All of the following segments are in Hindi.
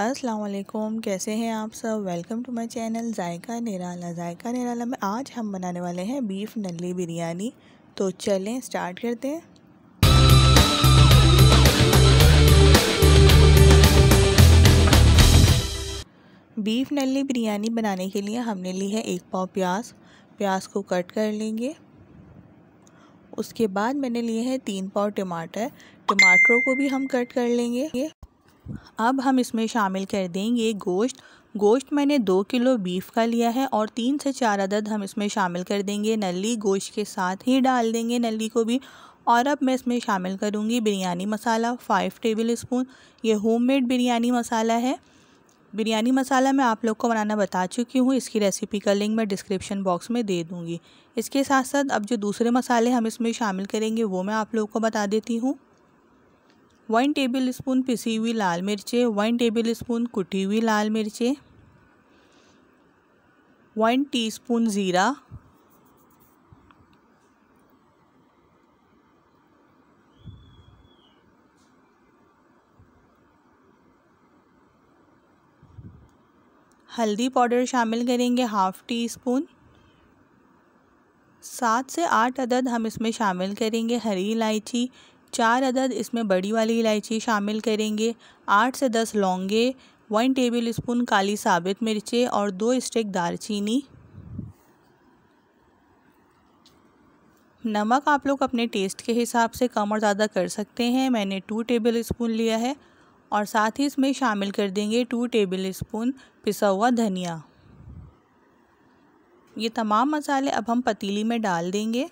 अस्सलाम वालेकुम, कैसे हैं आप सब। वेलकम टू माय चैनल जायका निराला। जायका निराला में आज हम बनाने वाले हैं बीफ नल्ली बिरयानी। तो चलें स्टार्ट करते हैं। बीफ नल्ली बिरयानी बनाने के लिए हमने ली है 1 पाव प्याज को कट कर लेंगे। उसके बाद मैंने लिए हैं 3 पाव टमाटरों को भी हम कट कर लेंगे। अब हम इसमें शामिल कर देंगे गोश्त मैंने 2 किलो बीफ का लिया है और 3 से 4 अदद हम इसमें शामिल कर देंगे नल्ली। गोश्त के साथ ही डाल देंगे नल्ली को भी। और अब मैं इसमें शामिल करूँगी बिरयानी मसाला 5 टेबल स्पून। ये होममेड बिरयानी मसाला है। बिरयानी मसाला मैं आप लोग को बनाना बता चुकी हूँ, इसकी रेसिपी का लिंक मैं डिस्क्रिप्शन बॉक्स में दे दूँगी। इसके साथ साथ अब जो दूसरे मसाले हम इसमें शामिल करेंगे वो मैं आप लोग को बता देती हूँ। 1 टेबल स्पून पिसी हुई लाल मिर्चें, 1 टेबल स्पून कुटी हुई लाल मिर्चें, 1 टीस्पून ज़ीरा, हल्दी पाउडर शामिल करेंगे 1/2 टीस्पून। 7 से 8 अदद हम इसमें शामिल करेंगे हरी इलायची, 4 अदद इसमें बड़ी वाली इलायची शामिल करेंगे, 8 से 10 लौंगे, 1 टेबल स्पून काली साबित मिर्चें और 2 स्टिक दालचीनी। नमक आप लोग अपने टेस्ट के हिसाब से कम और ज़्यादा कर सकते हैं। मैंने 2 टेबल स्पून लिया है। और साथ ही इसमें शामिल कर देंगे 2 टेबल स्पून पिसा हुआ धनिया। ये तमाम मसाले अब हम पतीली में डाल देंगे।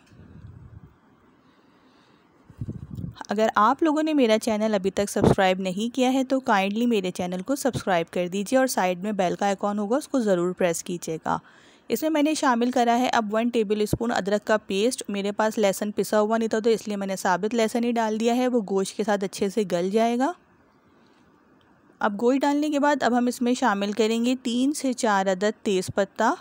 अगर आप लोगों ने मेरा चैनल अभी तक सब्सक्राइब नहीं किया है तो काइंडली मेरे चैनल को सब्सक्राइब कर दीजिए और साइड में बेल का आइकॉन होगा उसको ज़रूर प्रेस कीजिएगा। इसमें मैंने शामिल करा है अब 1 टेबल स्पून अदरक का पेस्ट। मेरे पास लहसुन पिसा हुआ नहीं था तो इसलिए मैंने साबित लहसुन ही डाल दिया है, वो गोश्त के साथ अच्छे से गल जाएगा। अब गोश्त डालने के बाद अब हम इसमें शामिल करेंगे 3 से 4 अदद तेज़पत्ता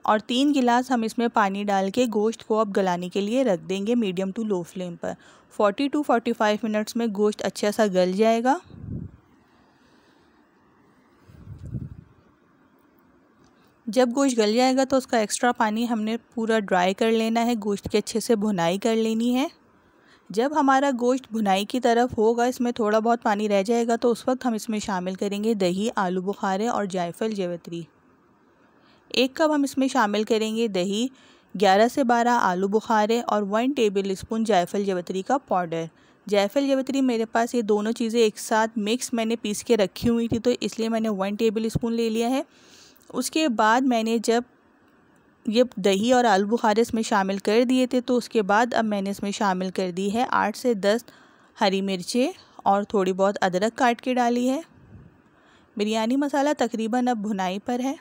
और 3 गिलास हम इसमें पानी डाल के गोश्त को अब गलाने के लिए रख देंगे मीडियम टू लो फ्लेम पर। 40 टू 45 मिनट्स में गोश्त अच्छा सा गल जाएगा। जब गोश्त गल जाएगा तो उसका एक्स्ट्रा पानी हमने पूरा ड्राई कर लेना है, गोश्त की अच्छे से भुनाई कर लेनी है। जब हमारा गोश्त भुनाई की तरफ होगा, इसमें थोड़ा बहुत पानी रह जाएगा तो उस वक्त हम इसमें शामिल करेंगे दही, आलू बुखारे और जायफल जावित्री। 1 कप हम इसमें शामिल करेंगे दही, 11 से 12 आलू बुखारे और 1 टेबल स्पून जायफल जावित्री का पाउडर। जायफल जावित्री मेरे पास ये दोनों चीज़ें एक साथ मिक्स मैंने पीस के रखी हुई थी तो इसलिए मैंने 1 टेबल स्पून ले लिया है। उसके बाद मैंने जब ये दही और आलू बुखारे इसमें शामिल कर दिए थे तो उसके बाद अब मैंने इसमें शामिल कर दी है 8 से 10 हरी मिर्चें और थोड़ी बहुत अदरक काट के डाली है। बिरयानी मसाला तकरीबन अब भुनाई पर है।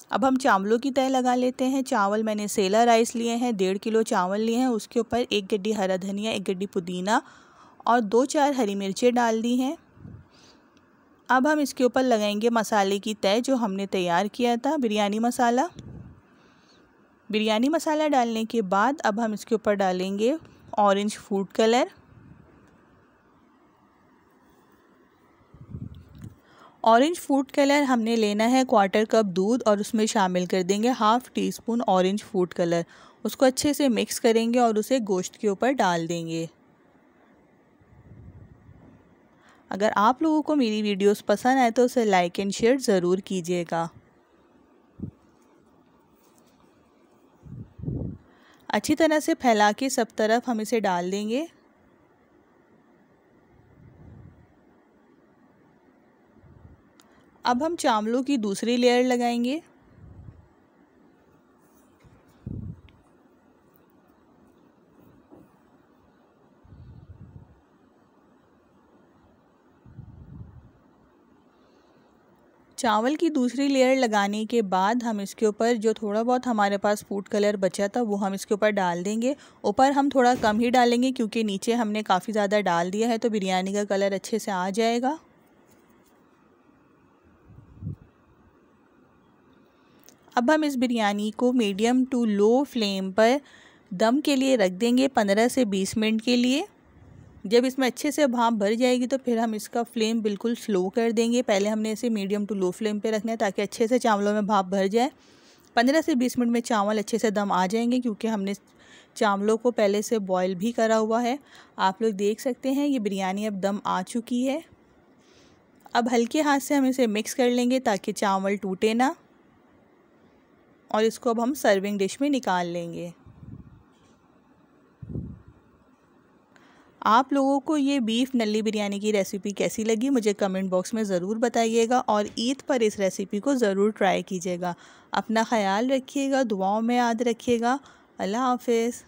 अब हम चावलों की तय लगा लेते हैं। चावल मैंने सेला राइस लिए हैं, 1.5 किलो चावल लिए हैं। उसके ऊपर 1 गड्डी हरा धनिया, 1 गड्डी पुदीना और 2-4 हरी मिर्चें डाल दी हैं। अब हम इसके ऊपर लगाएंगे मसाले की तय जो हमने तैयार किया था, बिरयानी मसाला। बिरयानी मसाला डालने के बाद अब हम इसके ऊपर डालेंगे orange food colour. Orange food colour हमने लेना है 1/4 कप दूध और उसमें शामिल कर देंगे 1/2 टीस्पून ऑरेंज फूड कलर। उसको अच्छे से मिक्स करेंगे और उसे गोश्त के ऊपर डाल देंगे। अगर आप लोगों को मेरी वीडियोस पसंद आए तो उसे लाइक एंड शेयर ज़रूर कीजिएगा। अच्छी तरह से फैला के सब तरफ हम इसे डाल देंगे। अब हम चावलों की दूसरी लेयर लगाएंगे। चावल की दूसरी लेयर लगाने के बाद हम इसके ऊपर जो थोड़ा बहुत हमारे पास फूड कलर बचा था वो हम इसके ऊपर डाल देंगे। ऊपर हम थोड़ा कम ही डालेंगे क्योंकि नीचे हमने काफ़ी ज़्यादा डाल दिया है तो बिरयानी का कलर अच्छे से आ जाएगा। अब हम इस बिरयानी को मीडियम टू लो फ्लेम पर दम के लिए रख देंगे 15 से 20 मिनट के लिए। जब इसमें अच्छे से भाप भर जाएगी तो फिर हम इसका फ्लेम बिल्कुल स्लो कर देंगे। पहले हमने इसे मीडियम टू लो फ्लेम पे रखना है ताकि अच्छे से चावलों में भाप भर जाए। 15 से 20 मिनट में चावल अच्छे से दम आ जाएंगे, क्योंकि हमने चावलों को पहले से बॉईल भी करा हुआ है। आप लोग देख सकते हैं ये बिरयानी अब दम आ चुकी है। अब हल्के हाथ से हम इसे मिक्स कर लेंगे ताकि चावल टूटे ना, और इसको अब हम सर्विंग डिश में निकाल लेंगे। आप लोगों को ये बीफ नल्ली बिरयानी की रेसिपी कैसी लगी मुझे कमेंट बॉक्स में ज़रूर बताइएगा, और ईद पर इस रेसिपी को ज़रूर ट्राई कीजिएगा। अपना ख्याल रखिएगा, दुआओं में याद रखिएगा। अल्लाह हाफ़िज़।